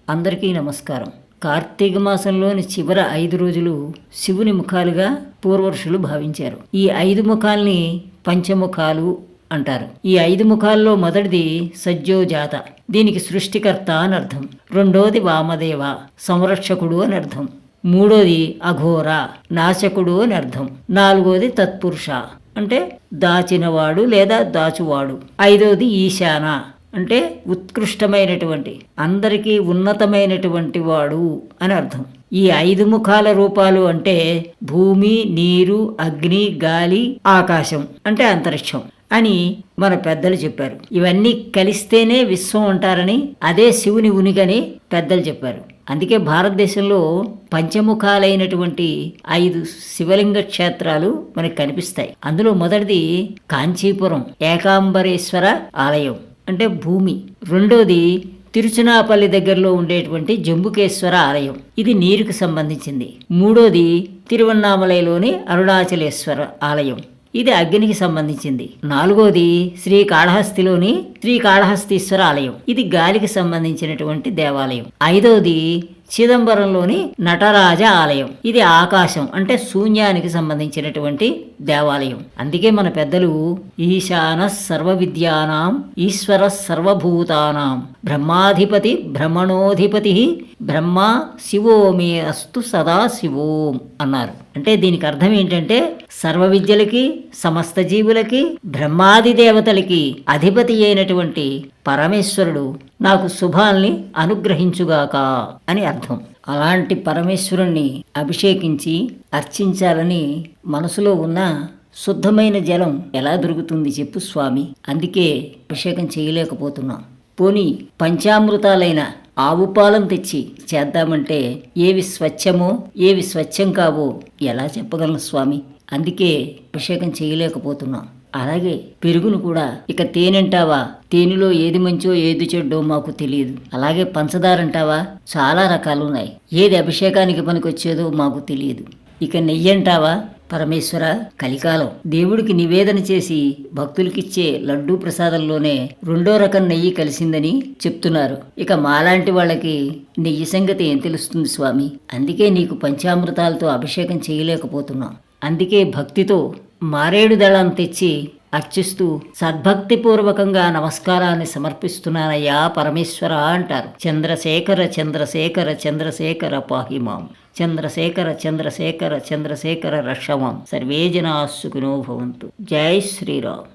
అందరికీ నమస్కారం. కార్తీక మాసంలోని చివరి 5 రోజులు శివుని ముఖాలుగా పూర్వరుషులు భావించారు. ఈ 5 ముఖాల్ని పంచముఖాలు అంటారు. ఈ 5 ముఖాల్లో మొదటిది సజ్జోజాత, దీనికి సృష్టికర్త అని అర్థం. రెండోది వామదేవ, సంరక్షకుడు అని అర్థం. మూడోది అఘోర, నాశకుడు అని అర్థం. నాలుగోది తత్పురుష, అంటే దాచినవాడు లేదా దాచువాడు. ఐదోది ఈశాన, అంటే ఉత్కృష్టమైనటువంటి, అందరికీ ఉన్నతమైనటువంటి వాడు అని అర్థం. ఈ 5 ముఖాల రూపాలు అంటే భూమి, నీరు, అగ్ని, గాలి, ఆకాశం అంటే అంతరిక్షం అని మన పెద్దలు చెప్పారు. ఇవన్నీ కలిస్తేనే విశ్వం అంటారని, అదే శివుని ఉనికని పెద్దలు చెప్పారు. అందుకే భారతదేశంలో పంచముఖాలైనటువంటి 5 శివలింగ క్షేత్రాలు మనకు కనిపిస్తాయి. అందులో మొదటిది కాంచీపురం ఏకాంబరేశ్వర ఆలయం, అంటే భూమి. రెండోది తిరుచునాపల్లి దగ్గరలో ఉండేటువంటి జంబుకేశ్వర ఆలయం, ఇది నీరుకు సంబంధించింది. మూడోది తిరువన్నామలైలోని అరుణాచలేశ్వర ఆలయం, ఇది అగ్నికి సంబంధించింది. నాలుగోది శ్రీకాళహస్తిలోని శ్రీకాళహస్తీశ్వర ఆలయం, ఇది గాలికి సంబంధించినటువంటి దేవాలయం. ఐదోది చిదంబరంలోని నటరాజ ఆలయం, ఇది ఆకాశం అంటే శూన్యానికి సంబంధించినటువంటి దేవాలయం. అందుకే మన పెద్దలు ఈశాన సర్వ విద్యానాం ఈశ్వర సర్వభూతానాం బ్రహ్మాధిపతి బ్రహ్మణోధిపతి బ్రహ్మ శివో మే అస్తు సదా శివోం అన్నారు. అంటే దీనికి అర్థం ఏంటంటే సర్వ విద్యలకి, సమస్త జీవులకి, బ్రహ్మాది దేవతలకి అధిపతి అయినటువంటి పరమేశ్వరుడు నాకు శుభాల్ని అనుగ్రహించుగాక అని అర్థం. అలాంటి పరమేశ్వరుణ్ణి అభిషేకించి అర్చించాలని మనసులో ఉన్న శుద్ధమైన జలం ఎలా దొరుకుతుంది చెప్పు స్వామి. అందుకే అభిషేకం చేయలేకపోతున్నాం. పోనీ పంచామృతాలైన ఆవు పాలను తెచ్చి చేద్దామంటే ఏవి స్వచ్ఛమో ఏవి స్వచ్ఛం కావో ఎలా చెప్పగలను స్వామి. అందుకే అభిషేకం చేయలేకపోతున్నాం. అలాగే పెరుగును కూడా ఇక తేనెంటావా, తేనెలో ఏది మంచో ఏది చెడ్డో మాకు తెలియదు. అలాగే పంచదార అంటావా, చాలా రకాలు ఉన్నాయి. ఏది అభిషేకానికి పనికొచ్చేదో మాకు తెలియదు. ఇక నెయ్యి అంటావా, పరమేశ్వర కలికాలం దేవుడికి నివేదన చేసి భక్తులకిచ్చే లడ్డూ ప్రసాదంలోనే 2వ రకం నెయ్యి కలిసిందని చెప్తున్నారు. ఇక మాలాంటి వాళ్ళకి నెయ్యి సంగతి ఏం తెలుస్తుంది స్వామి. అందుకే నీకు పంచామృతాలతో అభిషేకం చేయలేకపోతున్నాం. అందుకే భక్తితో మారేడు దళం తెచ్చి అర్చిస్తూ సద్భక్తిపూర్వకంగా నమస్కారాన్ని సమర్పిస్తున్నానయ్యా పరమేశ్వర అంటారు. చంద్రశేఖర చంద్రశేఖర చంద్రశేఖర పాహిమాం, చంద్రశేఖర చంద్రశేఖర చంద్రశేఖర రక్షమాం. సర్వే జనా సుఖినో భవంతు. జై శ్రీరామ్.